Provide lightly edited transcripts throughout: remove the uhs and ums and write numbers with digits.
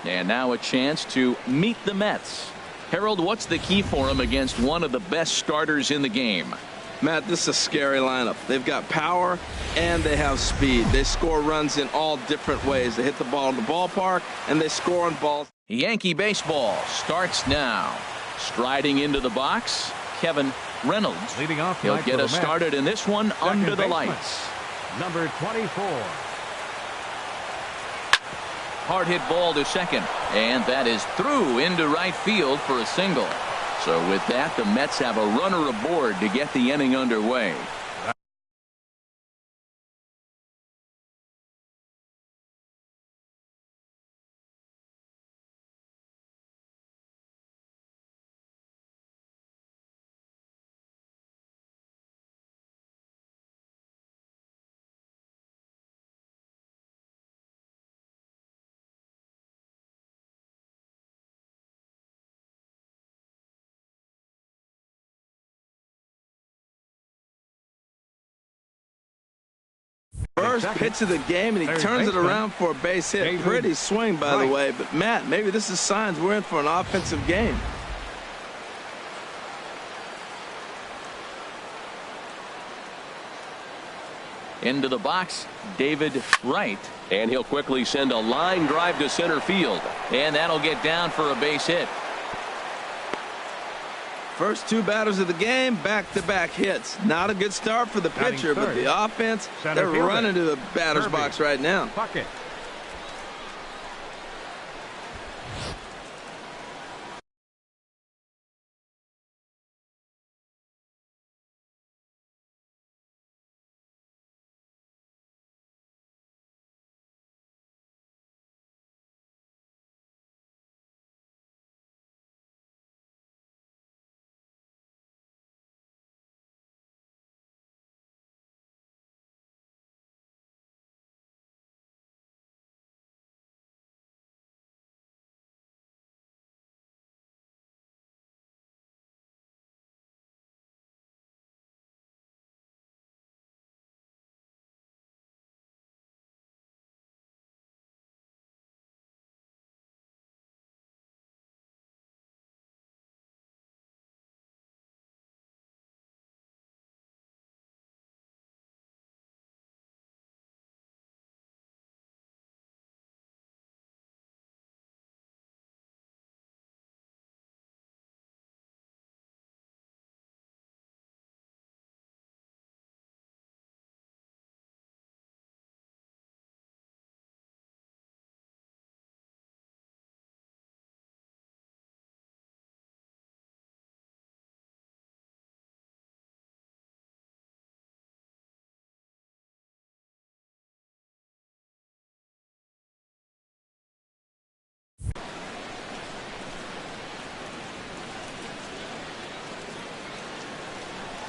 And now a chance to meet the Mets. Harold, what's the key for him against one of the best starters in the game? Matt, this is a scary lineup. They've got power and they have speed. They score runs in all different ways. They hit the ball in the ballpark and they score on balls. Yankee baseball starts now. Striding into the box, Kevin Reynolds. Leading off, he'll get us started in this one under the lights. Number 24. Hard hit ball to second, and that is through into right field for a single. So with that, the Mets have a runner aboard to get the inning underway. First pitch of the game, and he turns it around for a base hit. Pretty swing, by the way. But, Matt, maybe this is signs we're in for an offensive game. Into the box, David Wright. And he'll quickly send a line drive to center field. And that'll get down for a base hit. First two batters of the game, back-to-back hits. Not a good start for the pitcher, but the offense, they're running to the batter's box right now. Bucket.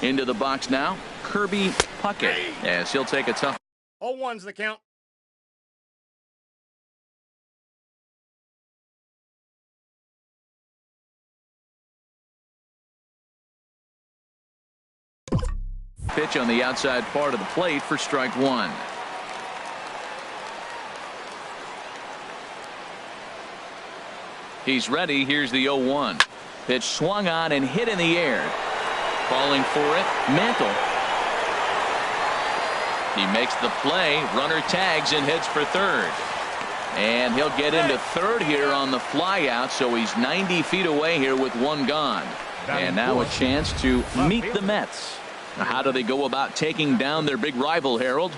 Into the box now, Kirby Puckett, as he'll take a tough. 0-1's the count. Pitch on the outside part of the plate for strike one. He's ready. Here's the 0-1. Pitch swung on and hit in the air. Falling for it, Mantle. He makes the play. Runner tags and heads for third. And he'll get into third here on the fly out, so he's 90 feet away here with one gone. And now a chance to meet the Mets. Now, how do they go about taking down their big rival, Harold?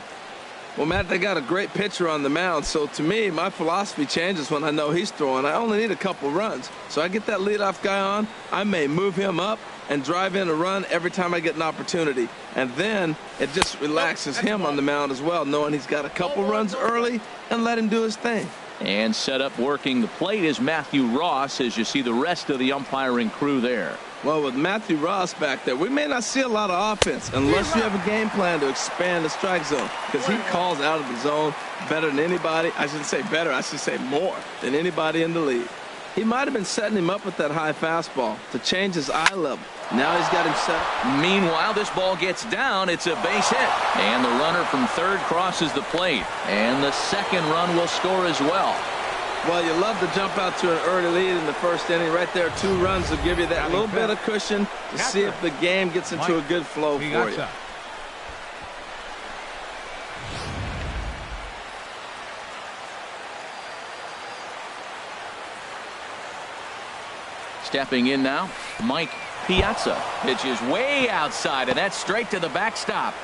Well, Matt, they got a great pitcher on the mound, so to me, my philosophy changes when I know he's throwing. I only need a couple runs. So I get that leadoff guy on, I may move him up and drive in a run every time I get an opportunity. And then it just relaxes him on the mound as well, knowing he's got a couple runs early and let him do his thing. And set up working the plate is Matthew Ross, as you see the rest of the umpiring crew there. Well, with Matthew Ross back there, we may not see a lot of offense unless you have a game plan to expand the strike zone, because he calls out of the zone better than anybody. I shouldn't say better, I should say more than anybody in the league. He might have been setting him up with that high fastball to change his eye level. Now he's got him set. Meanwhile, this ball gets down. It's a base hit. And the runner from third crosses the plate. And the second run will score as well. Well, you love to jump out to an early lead in the first inning. Right there, 2 runs will give you that little bit of cushion to see if the game gets into a good flow for you. Stepping in now, Mike Piazza. Pitches way outside, and that's straight to the backstop.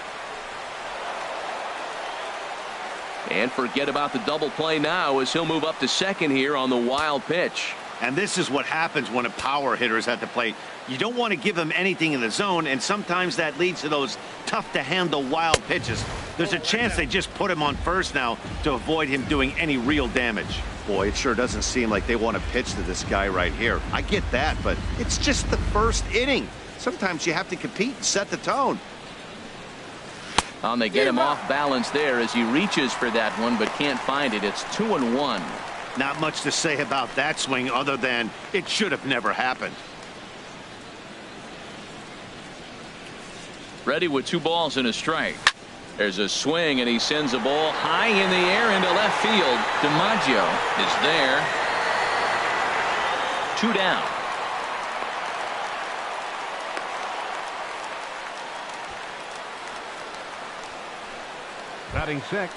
And forget about the double play now as he'll move up to second here on the wild pitch. And this is what happens when a power hitter is at the plate. You don't want to give him anything in the zone, and sometimes that leads to those tough-to-handle wild pitches. There's a chance they just put him on first now to avoid him doing any real damage. Boy, it sure doesn't seem like they want to pitch to this guy right here. I get that, but it's just the first inning. Sometimes you have to compete and set the tone. They get him off balance there as he reaches for that one, but can't find it. It's 2-1. Not much to say about that swing other than it should have never happened. Ready with 2 balls and a strike. There's a swing, and he sends a ball high in the air into left field. DiMaggio is there. 2 down. Batting 6.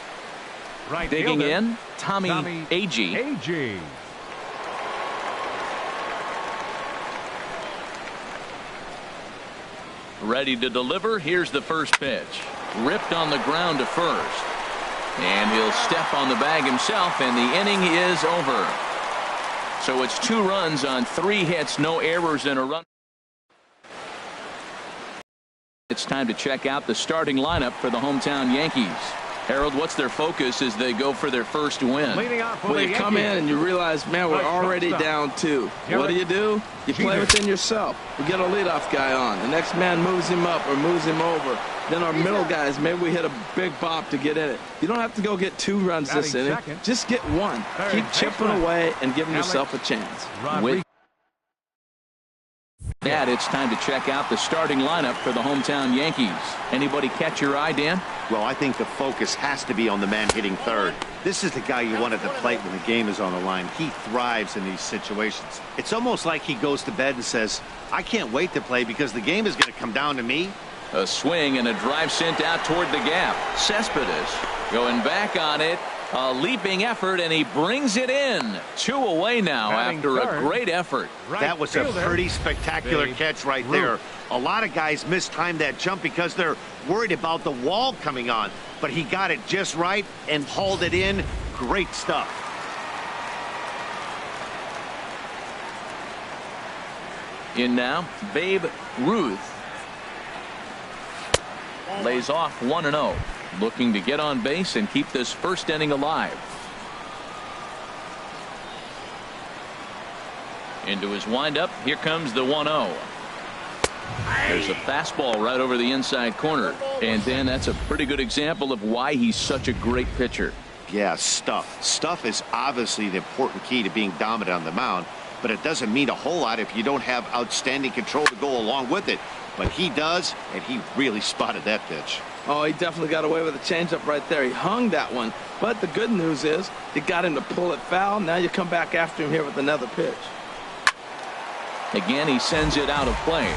Right digging fielder, in, Tommy Agee. Ready to deliver. Here's the first pitch. Ripped on the ground to first. And he'll step on the bag himself, and the inning is over. So it's 2 runs on 3 hits, no errors, and a run. It's time to check out the starting lineup for the hometown Yankees. Harold, what's their focus as they go for their first win? Well, you come in and you realize, man, we're already down 2. What do? You play within yourself. We get a leadoff guy on. The next man moves him up or moves him over. Then our middle guys, maybe we hit a big bop to get in it. You don't have to go get 2 runs this inning. Just get 1. Keep chipping away and giving yourself a chance. With that, it's time to check out the starting lineup for the hometown Yankees. Anybody catch your eye, Dan? Well, I think the focus has to be on the man hitting third. This is the guy you want at the plate when the game is on the line. He thrives in these situations. It's almost like he goes to bed and says, I can't wait to play because the game is going to come down to me. A swing and a drive sent out toward the gap. Cespedes going back on it. A leaping effort, and he brings it in. 2 away now after a great effort. That was a pretty spectacular catch right there. A lot of guys mistime that jump because they're worried about the wall coming on. But he got it just right and hauled it in. Great stuff. In now, Babe Ruth. Lays off 1-0. Looking to get on base and keep this first inning alive. Into his windup. Here comes the 1-0. There's a fastball right over the inside corner. And Dan, that's a pretty good example of why he's such a great pitcher. Yeah, stuff. Stuff is obviously the important key to being dominant on the mound. But it doesn't mean a whole lot if you don't have outstanding control to go along with it. But he does, and he really spotted that pitch. Oh, he definitely got away with a changeup right there. He hung that one. But the good news is you got him to pull it foul. Now you come back after him here with another pitch. Again, he sends it out of play.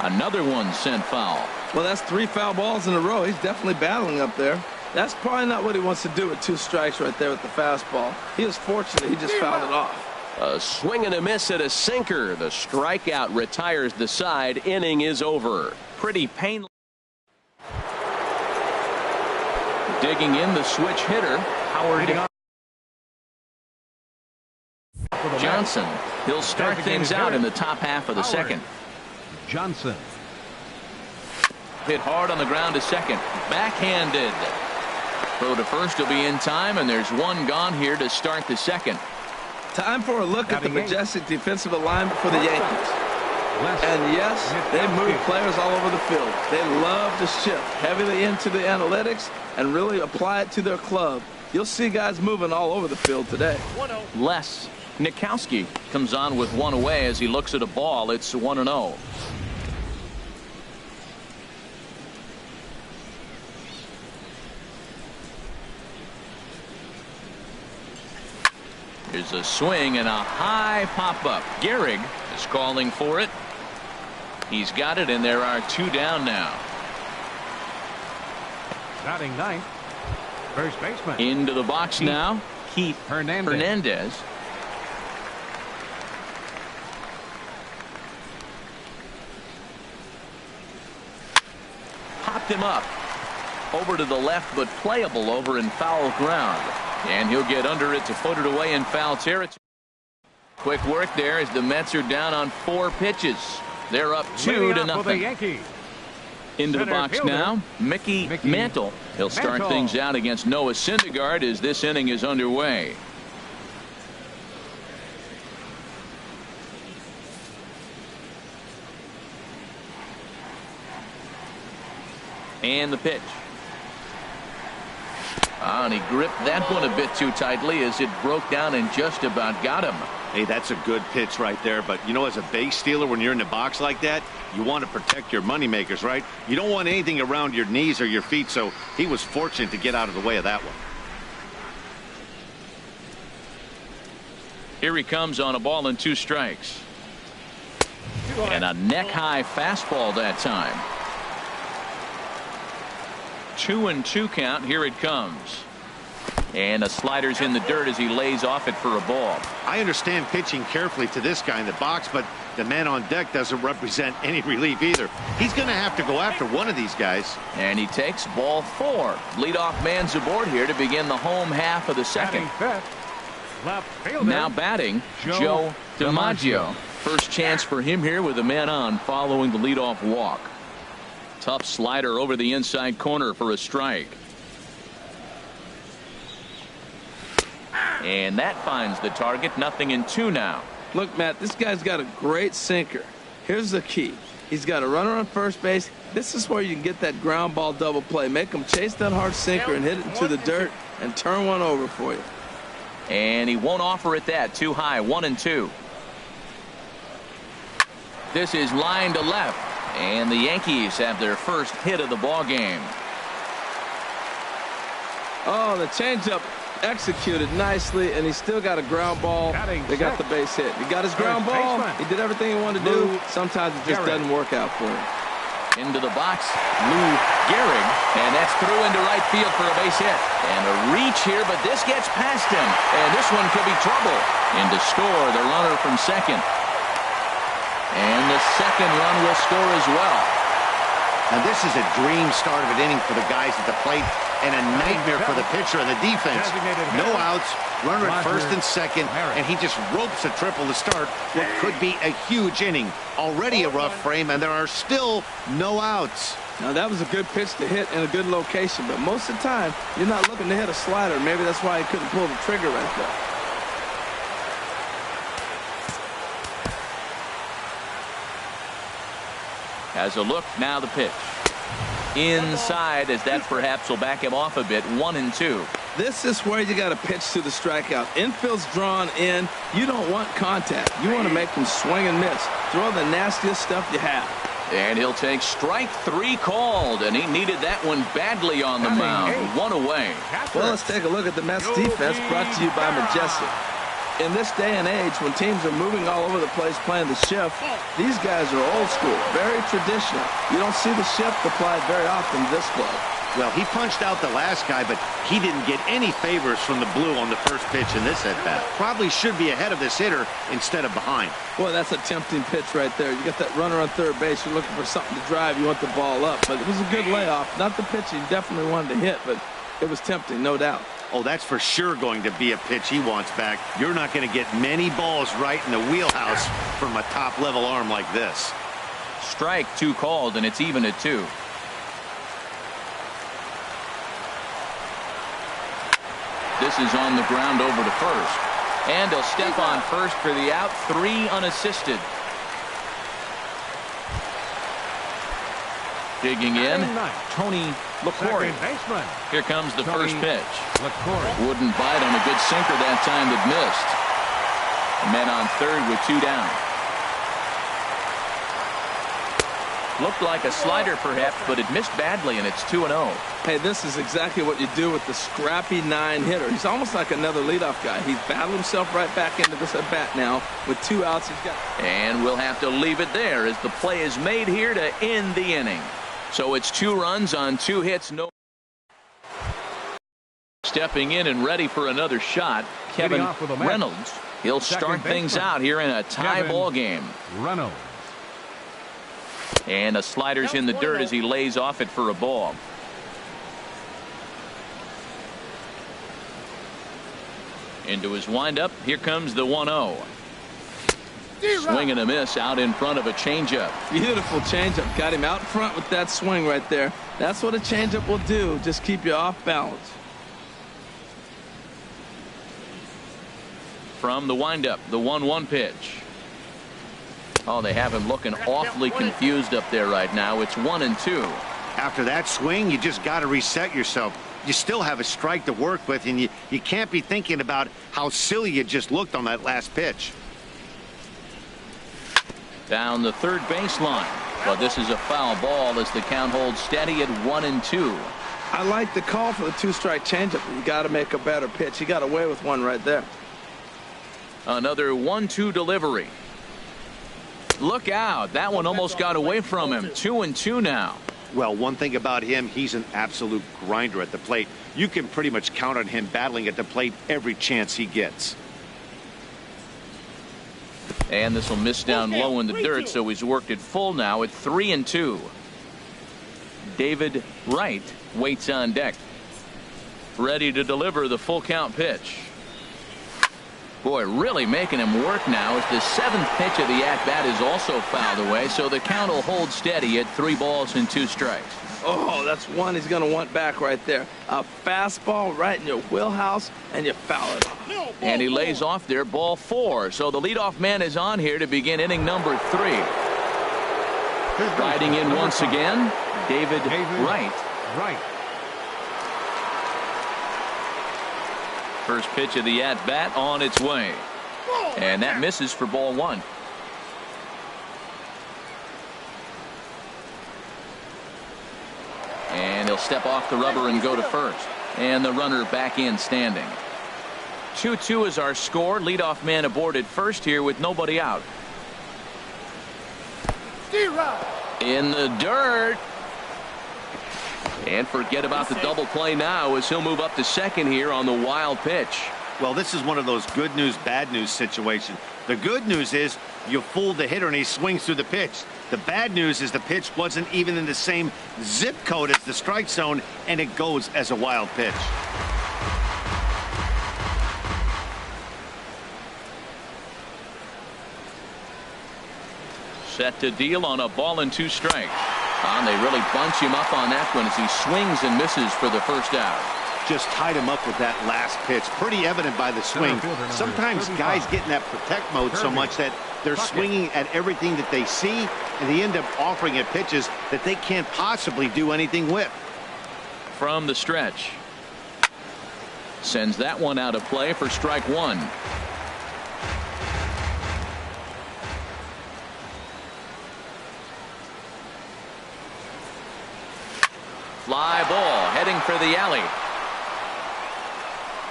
Another one sent foul. Well, that's 3 foul balls in a row. He's definitely battling up there. That's probably not what he wants to do with 2 strikes right there with the fastball. He was fortunate. He just fouled it off. A swing and a miss at a sinker. The strikeout retires the side. Inning is over. Pretty painless. Digging in, the switch hitter, Howard Johnson. He'll start things out in the top half of the second. Johnson. Hit hard on the ground to second. Backhanded. Throw to first will be in time, and there's 1 gone here to start the second. Time for a look at the majestic defensive alignment for the Yankees. And yes, they move players all over the field. They love to shift heavily into the analytics and really apply it to their club. You'll see guys moving all over the field today. Les Nikowski comes on with 1 away as he looks at a ball. It's 1-0. There's a swing and a high pop-up. Gehrig is calling for it. He's got it, and there are 2 down now. Batting ninth, first baseman. Into the box now, Keith Hernandez. Popped him up. Over to the left, but playable over in foul ground. And he'll get under it to put it away in foul territory. Quick work there as the Mets are down on 4 pitches. They're up 2-0. Into the box now, Mickey Mantle. He'll start things out against Noah Syndergaard as this inning is underway. And the pitch. And he gripped that one a bit too tightly as it broke down and just about got him. Hey, that's a good pitch right there. But, you know, as a base stealer, when you're in the box like that, you want to protect your moneymakers, right? You don't want anything around your knees or your feet, so he was fortunate to get out of the way of that one. Here he comes on a ball and 2 strikes. And a neck-high fastball that time. 2-2 count. Here it comes. And a slider's in the dirt as he lays off it for a ball. I understand pitching carefully to this guy in the box, but the man on deck doesn't represent any relief either. He's going to have to go after one of these guys. And he takes ball 4. Leadoff man's aboard here to begin the home half of the second. Now batting, Joe DiMaggio. First chance for him here with a man on following the leadoff walk. Tough slider over the inside corner for a strike. And that finds the target. 0-2 now. Look, Matt, this guy's got a great sinker. Here's the key. He's got a runner on first base. This is where you can get that ground ball double play. Make him chase that hard sinker and hit it into the dirt and turn one over for you. And he won't offer it that. Too high. 1-2. This is line to left. And the Yankees have their first hit of the ball game. Oh, the changeup executed nicely, and he's still got a ground ball. They got the base hit. He got his ground ball. He did everything he wanted to do. Sometimes it just doesn't work out for him. Into the box, Lou Gehrig, and that's through into right field for a base hit. And a reach here, but this gets past him, and this one could be trouble. In to score the runner from second. And the second run will score as well. Now this is a dream start of an inning for the guys at the plate and a nightmare for the pitcher and the defense. No outs, runner at first and second, and he just ropes a triple to start what could be a huge inning. Already a rough frame, and there are still no outs. Now that was a good pitch to hit in a good location, but most of the time you're not looking to hit a slider. Maybe that's why he couldn't pull the trigger right there. Has a look, now the pitch. Inside, as that perhaps will back him off a bit. 1-2. This is where you got to pitch to the strikeout. Infield's drawn in. You don't want contact. You want to make them swing and miss. Throw the nastiest stuff you have. And he'll take strike 3 called, and he needed that one badly on the mound. 1 away. Well, let's take a look at the Mets defense, brought to you by Majestic. In this day and age, when teams are moving all over the place playing the shift, these guys are old school, very traditional. You don't see the shift applied very often in this club. Well, he punched out the last guy, but he didn't get any favors from the blue on the first pitch in this at-bat. Probably should be ahead of this hitter instead of behind. Boy, that's a tempting pitch right there. You got that runner on third base. You're looking for something to drive. You want the ball up. But it was a good layoff. Not the pitch he definitely wanted to hit, but it was tempting, no doubt. Oh, that's for sure going to be a pitch he wants back. You're not going to get many balls right in the wheelhouse from a top-level arm like this. Strike 2 called, and it's even at 2. This is on the ground over to first. And he'll step on first for the out. 3 unassisted. Digging in, Tony LaCory. Here comes the first pitch. Wouldn't bite on a good sinker that time that missed. Men on third with 2 down. Looked like a slider perhaps, but it missed badly, and it's 2-0. Hey, this is exactly what you do with the scrappy 9 hitter. He's almost like another leadoff guy. He's battled himself right back into this at bat now. With 2 outs, he's got. And we'll have to leave it there as the play is made here to end the inning. So it's 2 runs on 2 hits. No. Stepping in and ready for another shot, Kevin Reynolds. He'll start things out here in a tie ball game. Reynolds. And a slider's in the dirt as he lays off it for a ball. Into his windup. Here comes the 1-0. Swing and a miss out in front of a changeup. Beautiful changeup. Got him out front with that swing right there. That's what a changeup will do. Just keep you off balance. From the windup, the 1-1 pitch. Oh, they have him looking awfully confused up there right now. It's 1-2. After that swing, you just got to reset yourself. You still have a strike to work with, and you can't be thinking about how silly you just looked on that last pitch. Down the third baseline. But this is a foul ball as the count holds steady at 1-2. I like the call for the 2-strike changeup. You got to make a better pitch. He got away with one right there. Another 1-2 delivery. Look out. That one almost got away from him. 2-2 now. Well, one thing about him, he's an absolute grinder at the plate. You can pretty much count on him battling at the plate every chance he gets. And this will miss down low in the dirt, so he's worked it full now at 3-2. David Wright waits on deck. Ready to deliver the full count pitch. Boy, really making him work now as the 7th pitch of the at-bat is also fouled away, so the count will hold steady at 3 balls and 2 strikes. Oh, that's one he's going to want back right there. A fastball right in your wheelhouse, and you foul it. And he lays off there, ball 4. So the leadoff man is on here to begin inning number 3. Riding in once again, David Wright. First pitch of the at-bat on its way. And that misses for ball 1. And he'll step off the rubber and go to first. And the runner back in standing. 2-2 is our score. Leadoff man aboard at first here with nobody out. In the dirt. And forget about the double play now as he'll move up to second here on the wild pitch. Well, this is one of those good news, bad news situations. The good news is you fooled the hitter and he swings through the pitch. The bad news is the pitch wasn't even in the same zip code as the strike zone, and it goes as a wild pitch. Set to deal on a ball and 2 strikes. And they really bunch him up on that one as he swings and misses for the first out. Just tied him up with that last pitch. Pretty evident by the swing. Sometimes guys get in that protect mode so much that they're swinging at everything that they see, and they end up offering at pitches that they can't possibly do anything with. From the stretch. Sends that one out of play for strike 1. Fly ball heading for the alley.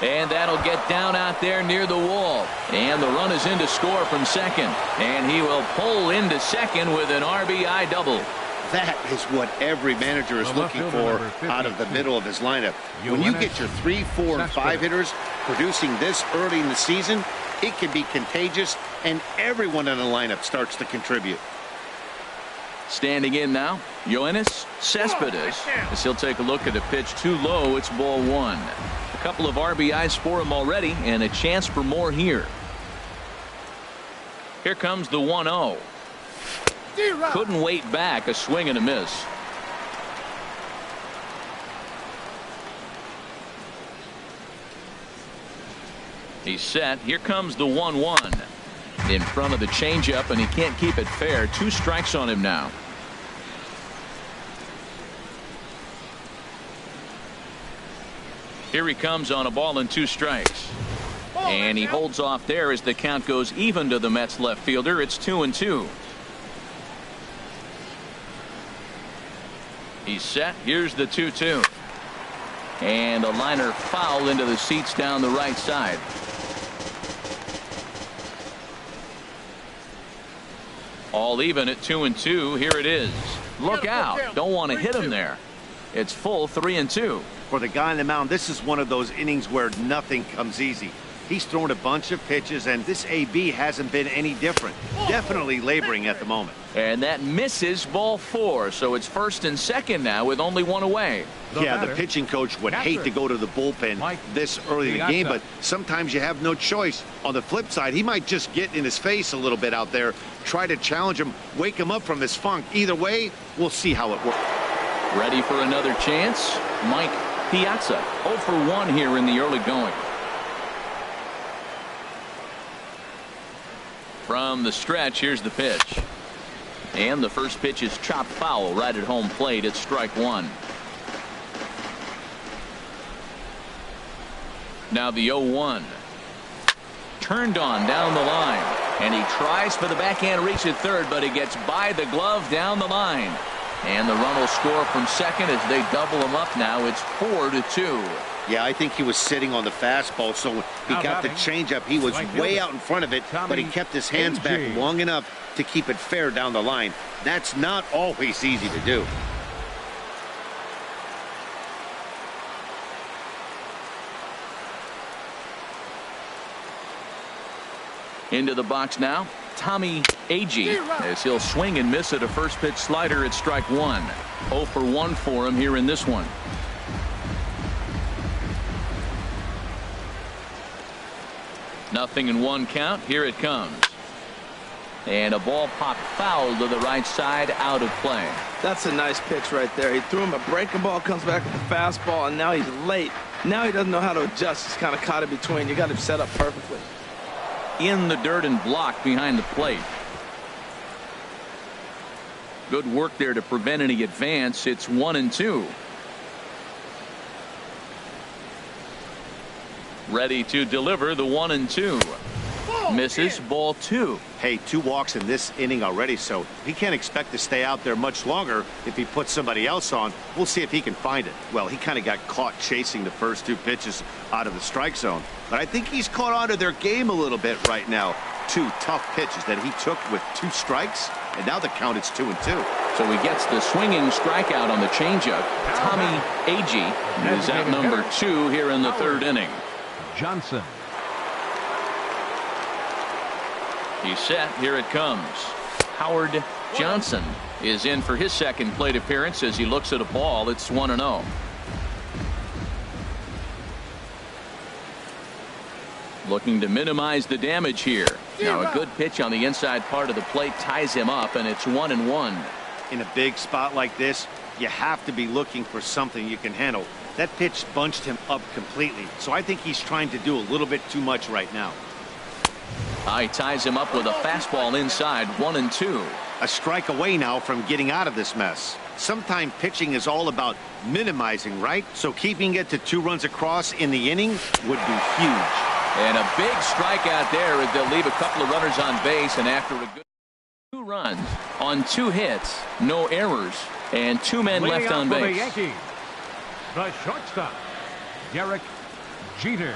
And that'll get down out there near the wall. And the run is in to score from second. And he will pull into second with an RBI double. That is what every manager is looking for out of the middle of his lineup. When you get your 3, 4, and 5 hitters producing this early in the season, it can be contagious, and everyone in the lineup starts to contribute. Standing in now, Yoenis Cespedes, as he'll take a look at a pitch too low. It's ball 1. A couple of RBIs for him already, and a chance for more here. Here comes the 1-0. Couldn't wait back. A swing and a miss. He's set. Here comes the 1-1. In front of the changeup, and he can't keep it fair. 2 strikes on him now. Here he comes on a ball and 2 strikes. And he holds off there as the count goes even to the Mets left fielder. It's 2-2. He's set. Here's the 2-2. And a liner foul into the seats down the right side. All even at 2-2. Here it is. Look out. Don't want to hit him there. It's full 3-2. For the guy on the mound, this is one of those innings where nothing comes easy. He's thrown a bunch of pitches, and this AB hasn't been any different. Definitely laboring at the moment. And that misses ball 4, so it's first and second now with only one away. The pitching coach would hate to go to the bullpen this early in the game, but sometimes you have no choice. On the flip side, he might just get in his face a little bit out there, try to challenge him, wake him up from his funk. Either way, we'll see how it works. Ready for another chance? Mike Piazza, 0 for 1 here in the early going. From the stretch, here's the pitch. And the first pitch is chopped foul right at home plate. It's strike 1. Now the 0-1. Turned on down the line. And he tries for the backhand reach at third, but he gets by the glove down the line. And the run will score from second as they double him up now. It's 4-2. Yeah, I think he was sitting on the fastball, so when he got the changeup, he was way out in front of it, but he kept his hands back long enough to keep it fair down the line. That's not always easy to do. Into the box now, Tommy Agee, as he'll swing and miss at a first pitch slider at strike 1. 0 for 1 for him here in this one. Nothing in 1 count. Here it comes. And a ball popped foul to the right side, out of play. That's a nice pitch right there. He threw him a breaking ball, comes back with the fastball, and now he's late. Now he doesn't know how to adjust. He's kind of caught in between. You got him set up perfectly. In the dirt and blocked behind the plate. Good work there to prevent any advance. It's 1-2. Ready to deliver the 1-2. Misses, ball 2. Hey, 2 walks in this inning already, so he can't expect to stay out there much longer if he puts somebody else on. We'll see if he can find it. Well, he kind of got caught chasing the first 2 pitches out of the strike zone, but I think he's caught on to their game a little bit right now. 2 tough pitches that he took with 2 strikes, and now the count is 2-2. So he gets the swinging strikeout on the changeup. Tommy Agee is at number 2 here in the 3rd inning. Johnson. He's set. Here it comes. Howard Johnson is in for his second plate appearance as he looks at a ball. It's 1-0. Looking to minimize the damage here. Now a good pitch on the inside part of the plate ties him up, and it's 1-1. In a big spot like this, you have to be looking for something you can handle. That pitch bunched him up completely, so I think he's trying to do a little bit too much right now. He ties him up with a fastball inside. 1-2. A strike away now from getting out of this mess. Sometimes pitching is all about minimizing, right? So keeping it to 2 runs across in the inning would be huge. And a big strikeout there as they'll leave a couple of runners on base, and after a good 2 runs on 2 hits, no errors, and 2 men left on base. The Yankees, the shortstop, Derek Jeter.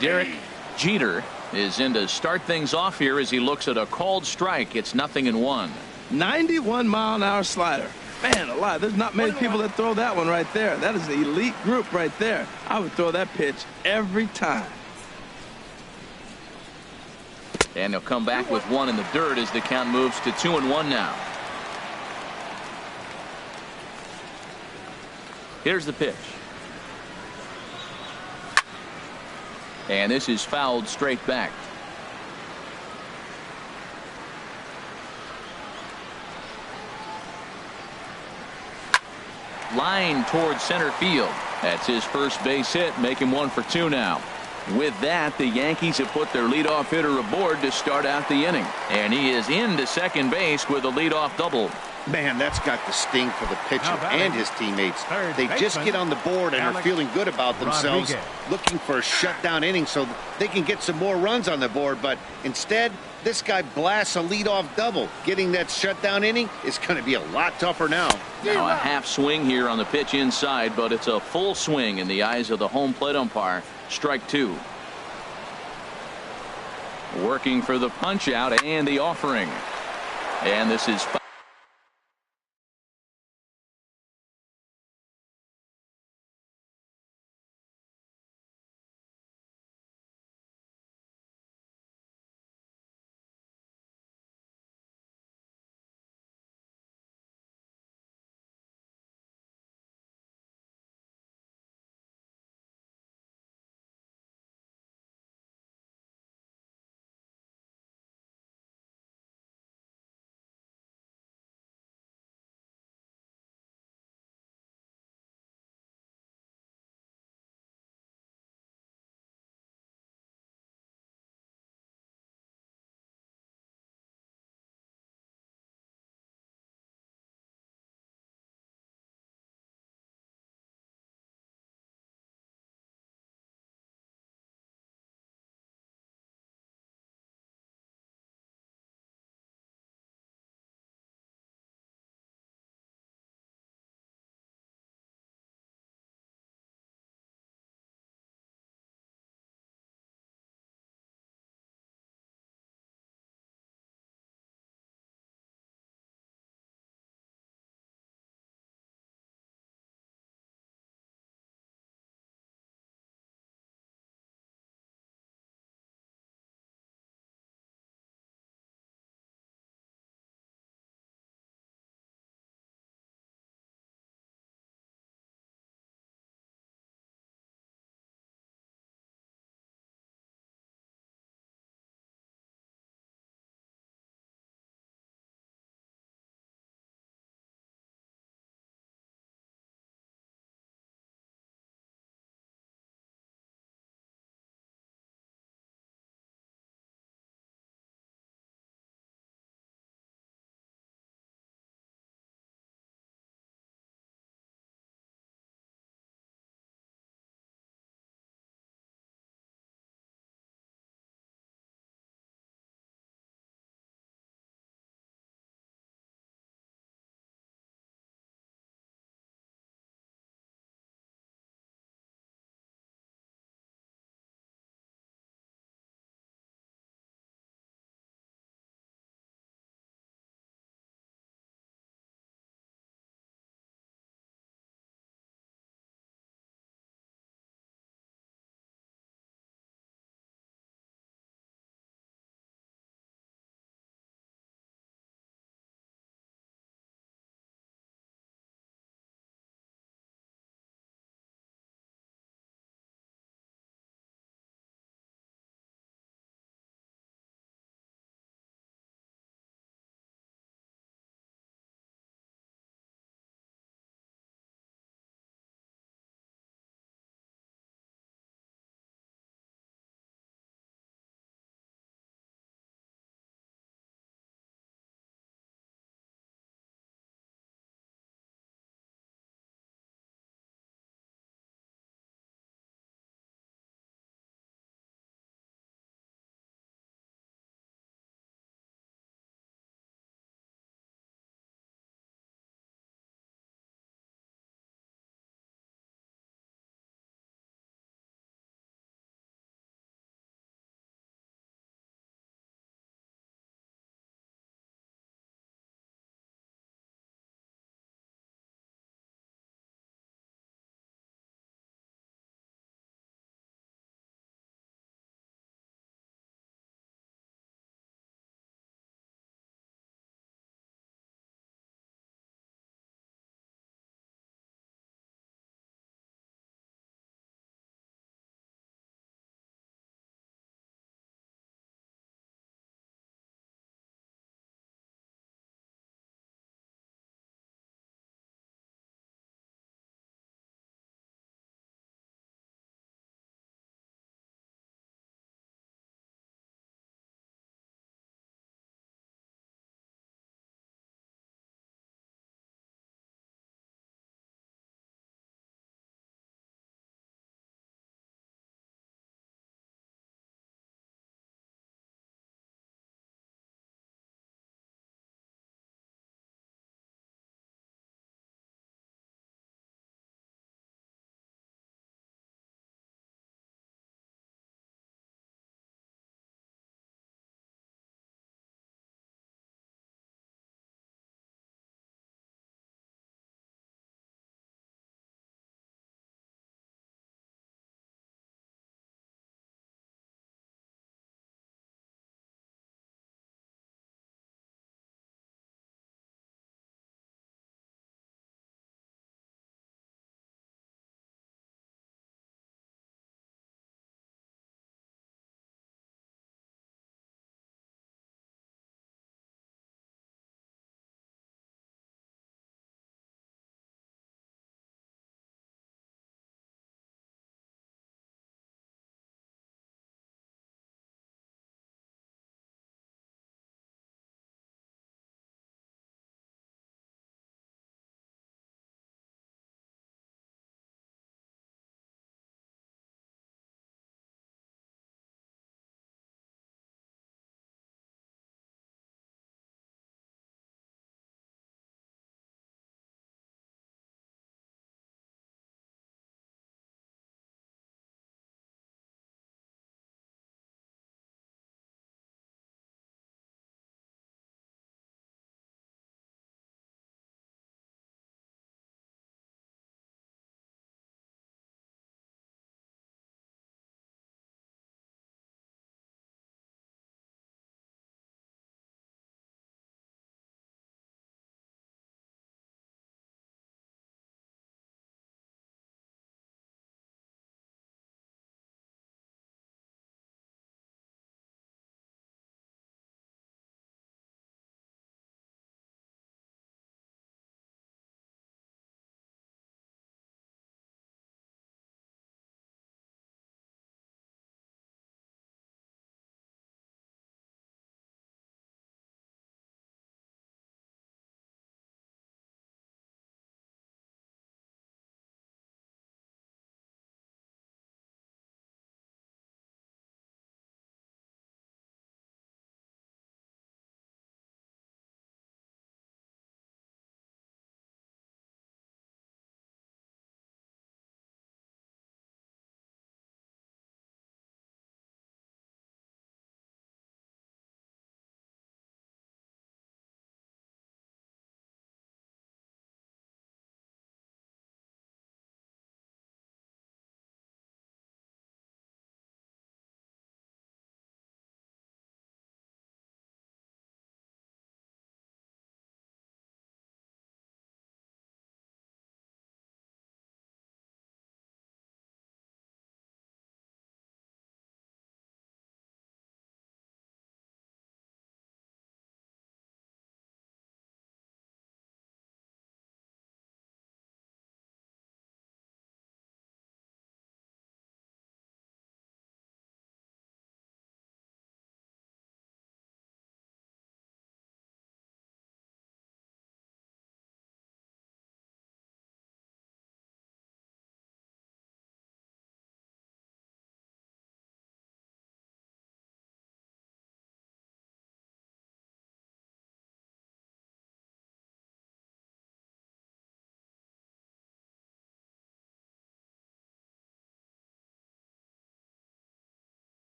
Derek Jeter is in to start things off here as he looks at a called strike. It's 0-1. 91-mile-an-hour slider. Man alive, there's not many people that throw that one right there. That is an elite group right there. I would throw that pitch every time. And he'll come back with 1 in the dirt as the count moves to 2-1 now. Here's the pitch. And this is fouled straight back. Line towards center field. That's his first base hit, make him 1 for 2 now. With that, the Yankees have put their leadoff hitter aboard to start out the inning. And he is into second base with a leadoff double. Man, that's got the sting for the pitcher and his teammates. They just get on the board and are feeling good about themselves, looking for a shutdown inning so they can get some more runs on the board. But instead, this guy blasts a leadoff double. Getting that shutdown inning is going to be a lot tougher now. Now a half swing here on the pitch inside, but it's a full swing in the eyes of the home plate umpire. Strike two. Working for the punch out and the offering. And this is